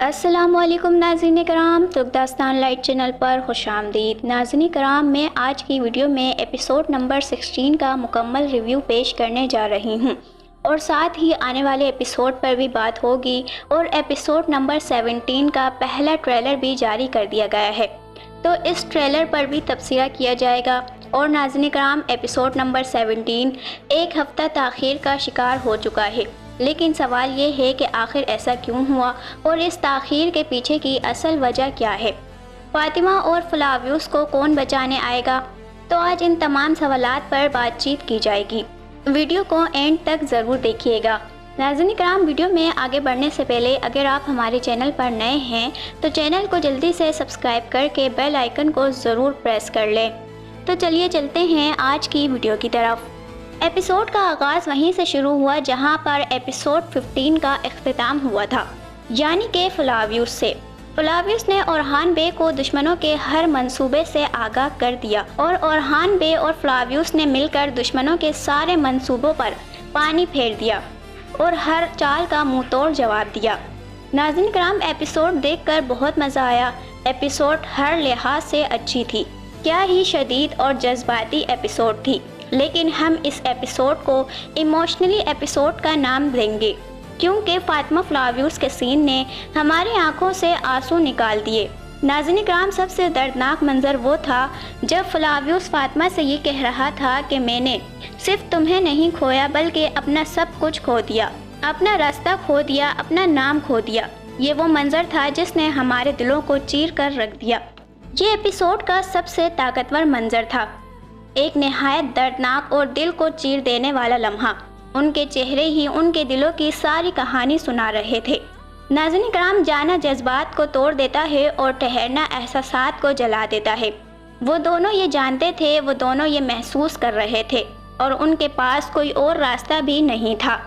السلام علیکم ناظرین کرام، ترک داستان لائٹ چینل پر خوش آمدید۔ ناظرین کرام، میں آج کی ویڈیو میں ایپیسوڈ نمبر 16 کا مکمل ریویو پیش کرنے جا رہی ہوں اور ساتھ ہی آنے والے ایپیسوڈ پر بھی بات ہوگی اور ایپیسوڈ نمبر 17 کا پہلا ٹریلر بھی جاری کر دیا گیا ہے، تو اس ٹریلر پر بھی تبصرہ کیا جائے گا۔ اور ناظرین کرام، ایپیسوڈ نمبر 17 ایک ہفتہ تاخیر کا شکار ہو چکا ہے، لیکن سوال یہ ہے کہ آخر ایسا کیوں ہوا اور اس تاخیر کے پیچھے کی اصل وجہ کیا ہے؟ فاطمہ اور فلاویوس کو کون بچانے آئے گا؟ تو آج ان تمام سوالات پر بات چیت کی جائے گی۔ ویڈیو کو اینڈ تک ضرور دیکھیے گا۔ ناظرین کرام، ویڈیو میں آگے بڑھنے سے پہلے اگر آپ ہمارے چینل پر نئے ہیں تو چینل کو جلدی سے سبسکرائب کر کے بیل آئیکن کو ضرور پریس کر لیں۔ تو چلیے چلتے ہیں آج کی ویڈیو کی طرف۔ ایپیسوڈ کا آغاز وہیں سے شروع ہوا جہاں پر ایپیسوڈ 15 کا اختتام ہوا تھا، یعنی کہ فلاویوس سے۔ فلاویوس نے اورحان بے کو دشمنوں کے ہر منصوبے سے آگاہ کر دیا اور اورحان بے اور فلاویوس نے مل کر دشمنوں کے سارے منصوبوں پر پانی پھیر دیا اور ہر چال کا منہ توڑ جواب دیا۔ ناظرین کرام، ایپیسوڈ دیکھ کر بہت مزہ آیا۔ ایپیسوڈ ہر لحاظ سے اچھی تھی، کیا ہی شدید اور جذباتی ایپیسوڈ تھی، لیکن ہم اس ایپیسوڈ کو ایموشنلی ایپیسوڈ کا نام دیں گے کیونکہ فاطمہ فلاویوس کے سین نے ہماری آنکھوں سے آنسو نکال دیے۔ ناظرین کرام، سب سے دردناک منظر وہ تھا جب فلاویوس فاطمہ سے یہ کہہ رہا تھا کہ میں نے صرف تمہیں نہیں کھویا بلکہ اپنا سب کچھ کھو دیا، اپنا راستہ کھو دیا، اپنا نام کھو دیا۔ یہ وہ منظر تھا جس نے ہمارے دلوں کو چیر کر رکھ دیا۔ یہ ایپیسوڈ کا سب سے طاقتور منظر تھا، ایک نہایت دردناک اور دل کو چیر دینے والا لمحہ۔ ان کے چہرے ہی ان کے دلوں کی ساری کہانی سنا رہے تھے۔ ناظرین کرام، جانا جذبات کو توڑ دیتا ہے اور ٹھہرنا احساسات کو جلا دیتا ہے۔ وہ دونوں یہ جانتے تھے، وہ دونوں یہ محسوس کر رہے تھے اور ان کے پاس کوئی اور راستہ بھی نہیں تھا۔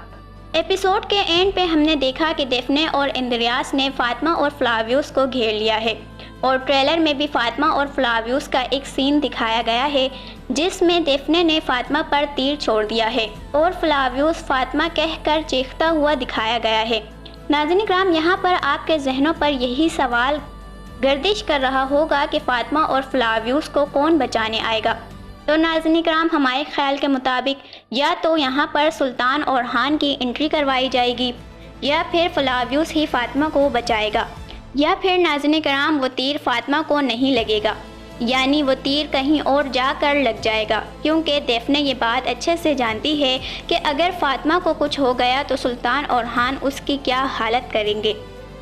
ایپیسوڈ کے اینڈ پہ ہم نے دیکھا کہ ڈیفنے اور اندریاس نے فاطمہ اور فلاویوس کو گھیر لیا ہے اور ٹریلر میں بھی فاطمہ اور فلاویوس کا ایک سین دکھایا گیا ہے جس میں ڈیفنے نے فاطمہ پر تیر چھوڑ دیا ہے اور فلاویوس فاطمہ کہہ کر چیختا ہوا دکھایا گیا ہے۔ ناظرین کرام، یہاں پر آپ کے ذہنوں پر یہی سوال گردش کر رہا ہوگا کہ فاطمہ اور فلاویوس کو کون بچانے آئے گا؟ تو ناظرین کرام، ہمارے خیال کے مطابق یا تو یہاں پر سلطان اورحان کی انٹری کروائی جائے گی یا پھر فلاویوس ہی فاطمہ کو بچائے گا، یا پھر ناظرین کرام وہ تیر فاطمہ کو نہیں لگے گا، یعنی وہ تیر کہیں اور جا کر لگ جائے گا، کیونکہ ڈیفنے یہ بات اچھے سے جانتی ہے کہ اگر فاطمہ کو کچھ ہو گیا تو سلطان اورحان اس کی کیا حالت کریں گے۔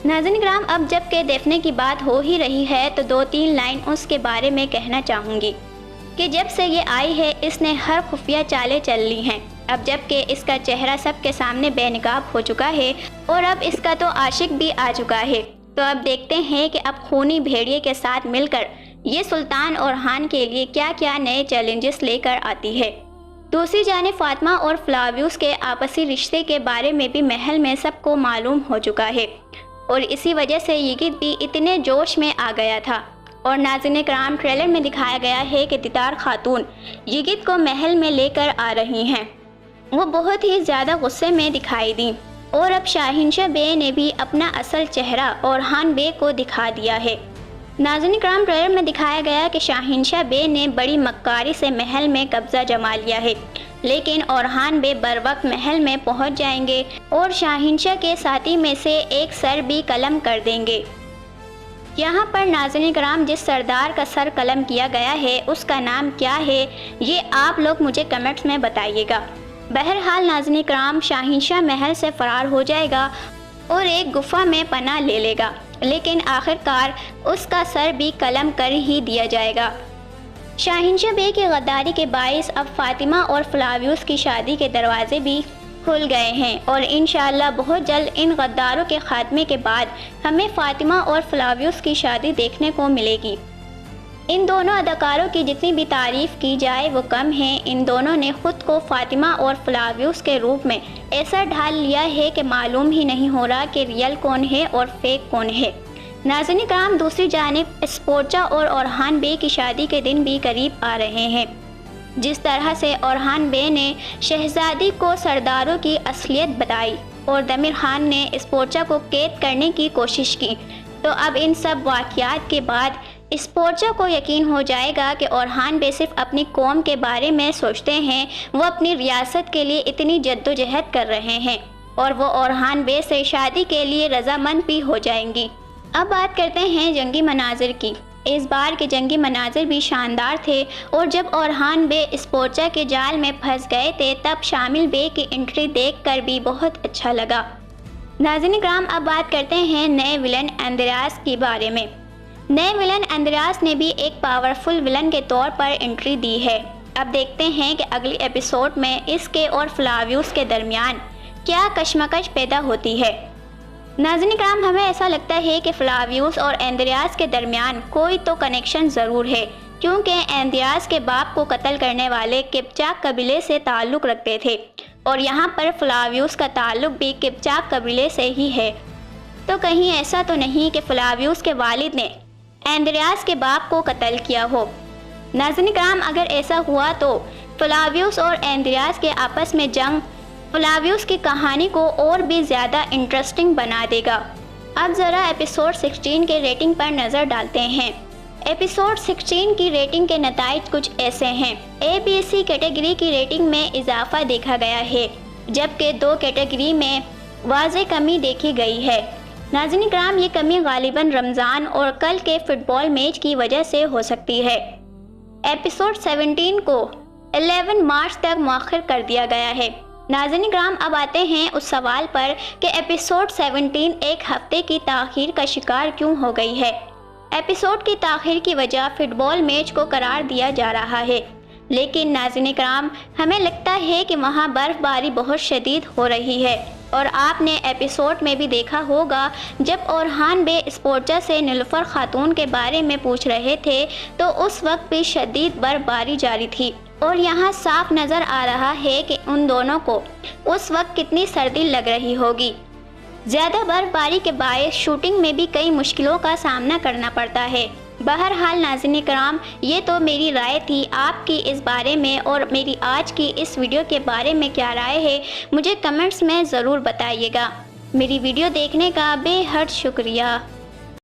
ناظرین کرام، اب جب کہ ڈیفنے کی بات ہو ہی رہی ہے تو 2-3 لائن اس کے بارے میں کہنا چاہوں گی کہ جب سے یہ آئی ہے اس نے ہر خفیہ چالیں چل لی ہیں۔ اب جب کہ اس کا چہرہ سب کے سامنے بے نقاب ہو چکا ہے اور اب اس کا تو عاشق بھی آ چکا ہے، تو اب دیکھتے ہیں کہ اب خونی بھیڑیے کے ساتھ مل کر یہ سلطان اورحان کے لیے کیا کیا نئے چیلنجز لے کر آتی ہے۔ دوسری جانب فاطمہ اور فلاویوس کے آپسی رشتے کے بارے میں بھی محل میں سب کو معلوم ہو چکا ہے اور اسی وجہ سے یگت بھی اتنے جوش میں آ گیا تھا۔ اور ناظرین کرام، ٹریلر میں دکھایا گیا ہے کہ دیدار خاتون یگت کو محل میں لے کر آ رہی ہیں۔ وہ بہت ہی زیادہ غصے میں دکھائی دیں اور اب شاہنشاہ بے نے بھی اپنا اصل چہرہ اورحان بے کو دکھا دیا ہے۔ ناظرین کرام، ٹریلر میں دکھایا گیا کہ شاہنشاہ بے نے بڑی مکاری سے محل میں قبضہ جما لیا ہے، لیکن اورحان بے بر وقت محل میں پہنچ جائیں گے اور شاہنشاہ کے ساتھی میں سے ایک سر بھی قلم کر دیں گے۔ یہاں پر ناظرین کرام، جس سردار کا سر قلم کیا گیا ہے اس کا نام کیا ہے یہ آپ لوگ مجھے کمنٹس میں بتائیے گا۔ بہرحال ناظرین کرام، شاہنشاہ محل سے فرار ہو جائے گا اور ایک گفا میں پناہ لے لے گا، لیکن آخرکار اس کا سر بھی قلم کر ہی دیا جائے گا۔ شاہنشاہ بے کی غداری کے باعث اب فاطمہ اور فلاویوس کی شادی کے دروازے بھی کھل گئے ہیں اور انشاءاللہ بہت جلد ان غداروں کے خاتمے کے بعد ہمیں فاطمہ اور فلاویوس کی شادی دیکھنے کو ملے گی۔ ان دونوں اداکاروں کی جتنی بھی تعریف کی جائے وہ کم ہے۔ ان دونوں نے خود کو فاطمہ اور فلاویوس کے روپ میں ایسا ڈھال لیا ہے کہ معلوم ہی نہیں ہو رہا کہ ریئل کون ہے اور فیک کون ہے۔ ناظرین کرام، دوسری جانب اسپورچا اور اورحان بے کی شادی کے دن بھی قریب آ رہے ہیں۔ جس طرح سے اورحان بے نے شہزادی کو سرداروں کی اصلیت بتائی اور دمیر خان نے اسپورچا کو قید کرنے کی کوشش کی، تو اب ان سب واقعات کے بعد اسپورچا کو یقین ہو جائے گا کہ اورحان بے صرف اپنی قوم کے بارے میں سوچتے ہیں، وہ اپنی ریاست کے لیے اتنی جدوجہد کر رہے ہیں اور وہ اورحان بے سے شادی کے لیے رضامند بھی ہو جائیں گی۔ اب بات کرتے ہیں جنگی مناظر کی۔ اس بار کے جنگی مناظر بھی شاندار تھے، اور جب اورحان بے اسپورچا کے جال میں پھنس گئے تھے تب شامل بے کی انٹری دیکھ کر بھی بہت اچھا لگا۔ ناظرین کرام، اب بات کرتے ہیں نئے ولن اندریاس کے بارے میں۔ نئے ولن اندریاس نے بھی ایک پاورفل ولن کے طور پر انٹری دی ہے۔ اب دیکھتے ہیں کہ اگلی ایپیسوڈ میں اس کے اور فلاویوس کے درمیان کیا کشمکش پیدا ہوتی ہے۔ ناظرین کرام، ہمیں ایسا لگتا ہے کہ فلاویوس اور اندریاس کے درمیان کوئی تو کنیکشن ضرور ہے، کیونکہ اندریاس کے باپ کو قتل کرنے والے قبچاق قبیلے سے تعلق رکھتے تھے، اور یہاں پر فلاویوس کا تعلق بھی قبچاق قبیلے سے ہی ہے۔ تو کہیں ایسا تو نہیں کہ فلاویوس کے والد نے اندریاس کے باپ کو قتل کیا ہو؟ ناظرین کرام، اگر ایسا ہوا تو فلاویوس اور اندریاس کے آپس میں جنگ فلاویوس کی کہانی کو اور بھی زیادہ انٹرسٹنگ بنا دے گا۔ اب ذرا ایپیسوڈ 16 کے ریٹنگ پر نظر ڈالتے ہیں۔ ایپیسوڈ 16 کی ریٹنگ کے نتائج کچھ ایسے ہیں۔ ABC کیٹیگری کی ریٹنگ میں اضافہ دیکھا گیا ہے، جبکہ 2 کیٹیگری میں واضح کمی دیکھی گئی ہے۔ ناظرین کرام، یہ کمی غالباً رمضان اور کل کے فٹ بال میچ کی وجہ سے ہو سکتی ہے۔ ایپیسوڈ 17 کو 11 مارچ تک مؤخر کر دیا گیا ہے۔ ناظرین کرام، اب آتے ہیں اس سوال پر کہ ایپیسوڈ 17 ایک ہفتے کی تاخیر کا شکار کیوں ہو گئی ہے۔ ایپیسوڈ کی تاخیر کی وجہ فٹ بال میچ کو قرار دیا جا رہا ہے، لیکن ناظرین کرام، ہمیں لگتا ہے کہ وہاں برف باری بہت شدید ہو رہی ہے، اور آپ نے ایپیسوڈ میں بھی دیکھا ہوگا جب اورحان بے اسپورچا سے نیلوفر خاتون کے بارے میں پوچھ رہے تھے تو اس وقت بھی شدید برف باری جاری تھی، اور یہاں صاف نظر آ رہا ہے کہ ان دونوں کو اس وقت کتنی سردی لگ رہی ہوگی۔ زیادہ برف باری کے باعث شوٹنگ میں بھی کئی مشکلوں کا سامنا کرنا پڑتا ہے۔ بہرحال ناظرین کرام، یہ تو میری رائے تھی، آپ کی اس بارے میں اور میری آج کی اس ویڈیو کے بارے میں کیا رائے ہے مجھے کمنٹس میں ضرور بتائیے گا۔ میری ویڈیو دیکھنے کا بے حد شکریہ۔